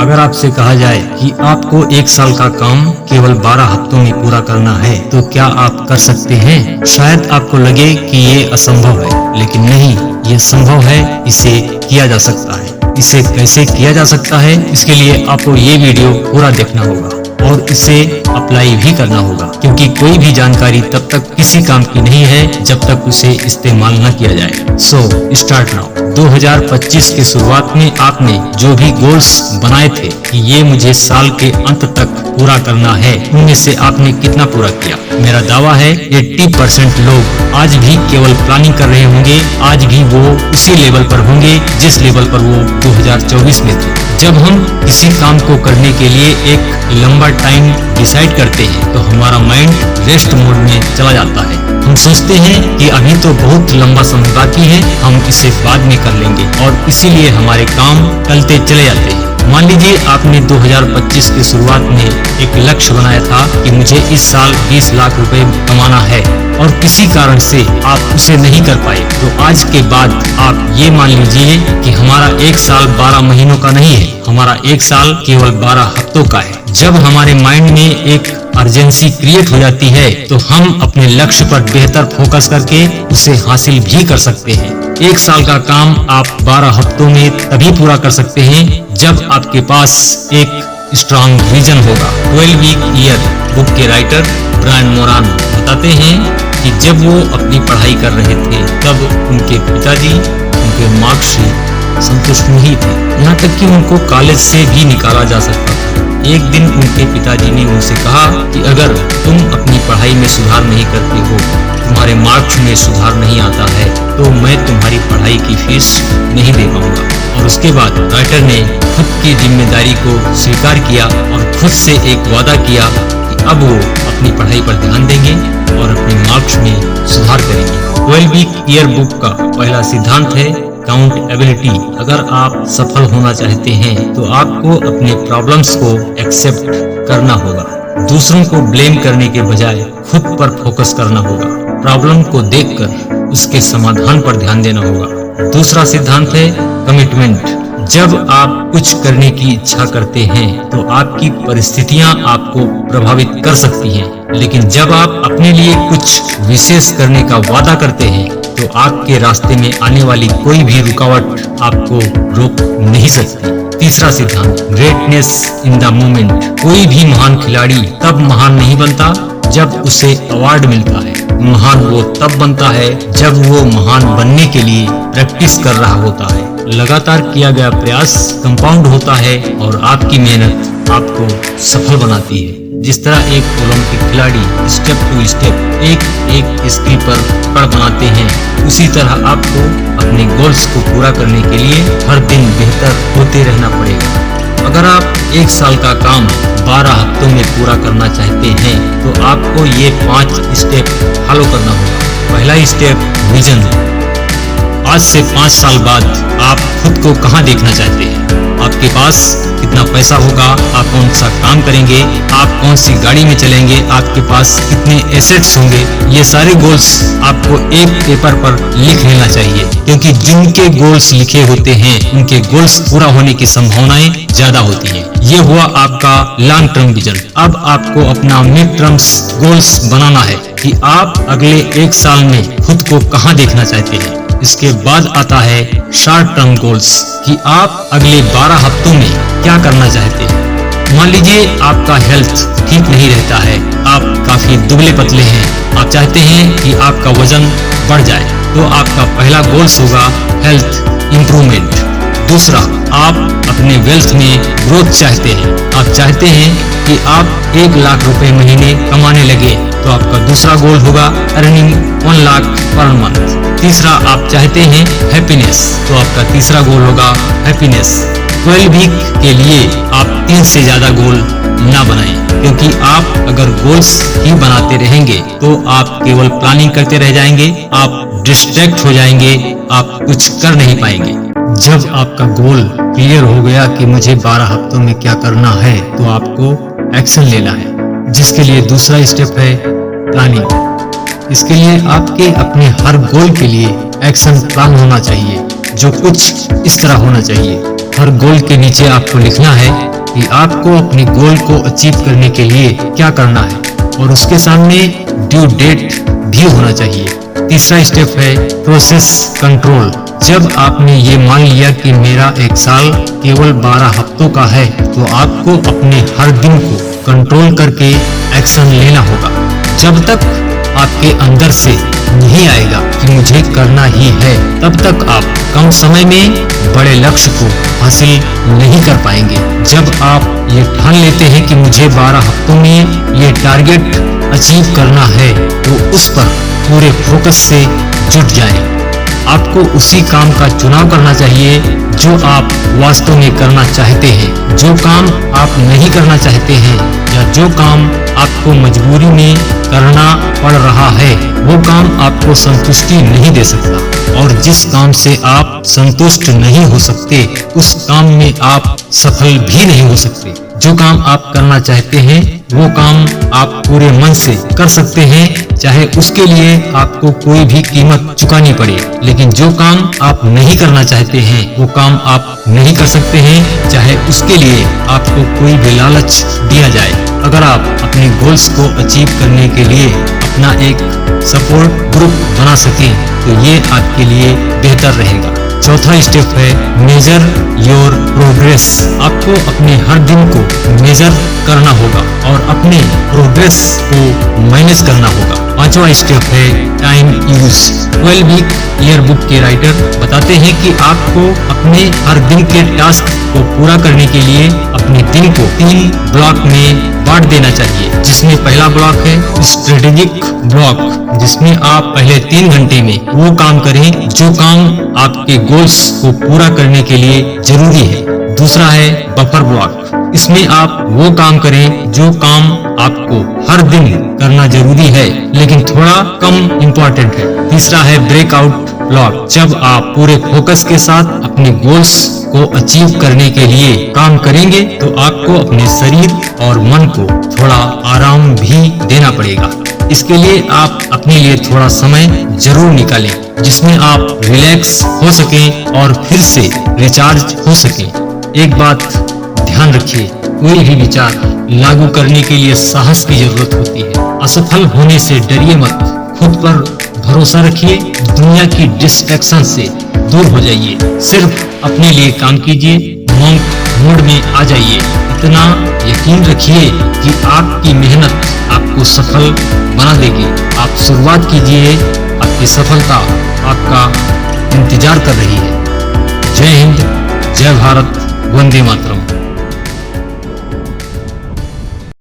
अगर आपसे कहा जाए कि आपको एक साल का काम केवल 12 हफ्तों में पूरा करना है तो क्या आप कर सकते हैं? शायद आपको लगे कि ये असंभव है, लेकिन नहीं, ये संभव है। इसे किया जा सकता है। इसे कैसे किया जा सकता है, इसके लिए आपको ये वीडियो पूरा देखना होगा और इसे अप्लाई भी करना होगा, क्योंकि कोई भी जानकारी तब तक किसी काम की नहीं है जब तक उसे इस्तेमाल न किया जाए। So start now. 2025 की शुरुआत में आपने जो भी गोल्स बनाए थे कि ये मुझे साल के अंत तक पूरा करना है, उनमें से आपने कितना पूरा किया? मेरा दावा है 80% लोग आज भी केवल प्लानिंग कर रहे होंगे। आज भी वो उसी लेवल पर होंगे जिस लेवल पर वो 2024 में थे। जब हम किसी काम को करने के लिए एक लंबा टाइम डिसाइड करते हैं तो हमारा माइंड रेस्ट मोड में चला जाता है। हम सोचते हैं कि अभी तो बहुत लंबा समय बाकी है, हम इसे बाद में कर लेंगे, और इसीलिए हमारे काम टलते चले जाते हैं। मान लीजिए आपने 2025 की शुरुआत में एक लक्ष्य बनाया था कि मुझे इस साल 20 लाख रुपए कमाना है, और किसी कारण से आप उसे नहीं कर पाए, तो आज के बाद आप ये मान लीजिए कि हमारा एक साल 12 महीनों का नहीं है, हमारा एक साल केवल 12 हफ्तों का है। जब हमारे माइंड में एक अर्जेंसी क्रिएट हो जाती है तो हम अपने लक्ष्य पर बेहतर फोकस करके उसे हासिल भी कर सकते हैं। एक साल का काम आप 12 हफ्तों में तभी पूरा कर सकते हैं जब आपके पास एक स्ट्रॉन्ग विजन होगा। 12 वीक ईयर बुक के राइटर ब्रायन मोरान बताते हैं कि जब वो अपनी पढ़ाई कर रहे थे तब उनके पिताजी उनके मार्क्स से संतुष्ट नहीं थे, यहाँ तक कि उनको कॉलेज से भी निकाला जा सकता था। एक दिन उनके पिताजी ने उनसे कहा कि अगर तुम अपनी पढ़ाई में सुधार नहीं करते हो, तुम्हारे मार्क्स में सुधार नहीं आता है, तो मैं तुम्हारी पढ़ाई की फीस नहीं दे पाऊंगा। और उसके बाद राइटर ने खुद की जिम्मेदारी को स्वीकार किया और खुद से एक वादा किया कि अब वो अपनी पढ़ाई पर ध्यान देंगे और अपने मार्क्स में सुधार करेंगे। 12 वीक ईयर बुक का पहला सिद्धांत है काउंटेबिलिटी। अगर आप सफल होना चाहते हैं तो आपको अपने प्रॉब्लम्स को एक्सेप्ट करना होगा। दूसरों को ब्लेम करने के बजाय खुद पर फोकस करना होगा। प्रॉब्लम को देखकर उसके समाधान पर ध्यान देना होगा। दूसरा सिद्धांत है कमिटमेंट। जब आप कुछ करने की इच्छा करते हैं तो आपकी परिस्थितियां आपको प्रभावित कर सकती हैं, लेकिन जब आप अपने लिए कुछ विशेष करने का वादा करते हैं तो आपके रास्ते में आने वाली कोई भी रुकावट आपको रोक नहीं सकती। तीसरा सिद्धांत ग्रेटनेस इन द मोमेंट। कोई भी महान खिलाड़ी तब महान नहीं बनता जब उसे अवार्ड मिलता है। महान वो तब बनता है जब वो महान बनने के लिए प्रैक्टिस कर रहा होता है। लगातार किया गया प्रयास कंपाउंड होता है और आपकी मेहनत आपको सफल बनाती है। जिस तरह एक ओलंपिक खिलाड़ी स्टेप टू स्टेप एक स्किल पर पकड़ बनाते हैं, उसी तरह आपको अपने गोल्स को पूरा करने के लिए हर दिन बेहतर होते रहना पड़ेगा। अगर आप एक साल का काम 12 हफ्तों में पूरा करना चाहते हैं तो आपको ये 5 स्टेप फॉलो करना होगा। पहला स्टेप विजन। आज से 5 साल बाद आप खुद को कहाँ देखना चाहते हैं? आपके पास कितना पैसा होगा? आप कौन सा काम करेंगे? आप कौन सी गाड़ी में चलेंगे? आपके पास कितने एसेट्स होंगे? ये सारे गोल्स आपको एक पेपर पर लिख लेना चाहिए, क्योंकि जिनके गोल्स लिखे होते हैं उनके गोल्स पूरा होने की संभावनाएं ज्यादा होती हैं। ये हुआ आपका लॉन्ग टर्म विजन। अब आपको अपना मिड टर्म्स गोल्स बनाना है कि आप अगले एक साल में खुद को कहाँ देखना चाहते हैं। इसके बाद आता है शॉर्ट टर्म गोल्स कि आप अगले 12 हफ्तों में क्या करना चाहते हैं। मान लीजिए आपका हेल्थ ठीक नहीं रहता है, आप काफी दुबले पतले हैं, आप चाहते हैं कि आपका वजन बढ़ जाए, तो आपका पहला गोल्स होगा हेल्थ इंप्रूवमेंट। दूसरा, आप अपने वेल्थ में ग्रोथ चाहते हैं, आप चाहते हैं कि आप 1 लाख रुपए महीने कमाने लगे, तो आपका दूसरा गोल होगा अर्निंग 1 लाख पर मंथ। तीसरा, आप चाहते हैं हैप्पीनेस, तो आपका तीसरा गोल होगा हैप्पीनेस। 12 वीक के लिए आप 3 से ज्यादा गोल ना बनाएं, क्योंकि आप अगर गोल्स ही बनाते रहेंगे तो आप केवल प्लानिंग करते रह जाएंगे, आप डिस्ट्रैक्ट हो जाएंगे, आप कुछ कर नहीं पाएंगे। जब आपका गोल क्लियर हो गया कि मुझे 12 हफ्तों में क्या करना है, तो आपको एक्शन लेना है, जिसके लिए दूसरा स्टेप है प्लानिंग। इसके लिए आपके अपने हर गोल के लिए एक्शन प्लान होना चाहिए, जो कुछ इस तरह होना चाहिए। हर गोल के नीचे आपको लिखना है कि आपको अपने गोल को अचीव करने के लिए क्या करना है और उसके सामने ड्यू डेट भी होना चाहिए। तीसरा स्टेप है प्रोसेस कंट्रोल। जब आपने ये मान लिया कि मेरा एक साल केवल 12 हफ्तों का है, तो आपको अपने हर दिन को कंट्रोल करके एक्शन लेना होगा। जब तक आपके अंदर से नहीं आएगा कि मुझे करना ही है, तब तक आप कम समय में बड़े लक्ष्य को हासिल नहीं कर पाएंगे। जब आप ये ठान लेते हैं कि मुझे 12 हफ्तों में ये टारगेट अचीव करना है, तो उस पर पूरे फोकस से जुट जाएं। आपको उसी काम का चुनाव करना चाहिए जो आप वास्तव में करना चाहते हैं। जो काम आप नहीं करना चाहते हैं या जो काम आपको मजबूरी में करना पड़ रहा है, वो काम आपको संतुष्टि नहीं दे सकता। और जिस काम से आप संतुष्ट नहीं हो सकते, उस काम में आप सफल भी नहीं हो सकते। जो काम आप करना चाहते हैं, वो काम आप पूरे मन से कर सकते हैं, चाहे उसके लिए आपको कोई भी कीमत चुकानी पड़े। लेकिन जो काम आप नहीं करना चाहते हैं, वो काम आप नहीं कर सकते हैं, चाहे उसके लिए आपको कोई भी लालच दिया जाए। अगर आप अपने गोल्स को अचीव करने के लिए अपना एक सपोर्ट ग्रुप बना सकें, तो ये आपके लिए बेहतर रहेगा। चौथा स्टेप है मेजर योर प्रोग्रेस। आपको अपने हर दिन को मेजर करना होगा और अपने प्रोग्रेस को मैनेज करना होगा। पांचवा स्टेप है time use. 12 week year book के राइटर बताते हैं कि आपको अपने हर दिन के टास्क को पूरा करने के लिए अपने दिन को 3 ब्लॉक में बांट देना चाहिए, जिसमें पहला ब्लॉक है स्ट्रेटेजिक ब्लॉक, जिसमें आप पहले 3 घंटे में वो काम करें जो काम आपके गोल्स को पूरा करने के लिए जरूरी है। दूसरा है बफर ब्लॉक। इसमें आप वो काम करें जो काम आपको हर दिन करना जरूरी है लेकिन थोड़ा कम इम्पोर्टेंट है। तीसरा है ब्रेकआउट ब्लॉक। जब आप पूरे फोकस के साथ अपने गोल्स को अचीव करने के लिए काम करेंगे, तो आपको अपने शरीर और मन को थोड़ा आराम भी देना पड़ेगा। इसके लिए आप अपने लिए थोड़ा समय जरूर निकालें, जिसमें आप रिलैक्स हो सकें और फिर से रिचार्ज हो सकें। एक बात ध्यान रखिए, कोई भी विचार लागू करने के लिए साहस की जरूरत होती है। असफल होने से डरिए मत, खुद पर भरोसा रखिए, दुनिया की डिस्ट्रैक्शन से दूर हो जाइए, सिर्फ अपने लिए काम कीजिए, मॉन्क मोड में आ जाइए। इतना यकीन रखिए कि आपकी मेहनत आपको सफल बना देगी। आप शुरुआत कीजिए, आपकी सफलता आपका इंतजार कर रही है। जय हिंद, जय भारत, वंदे मातरम।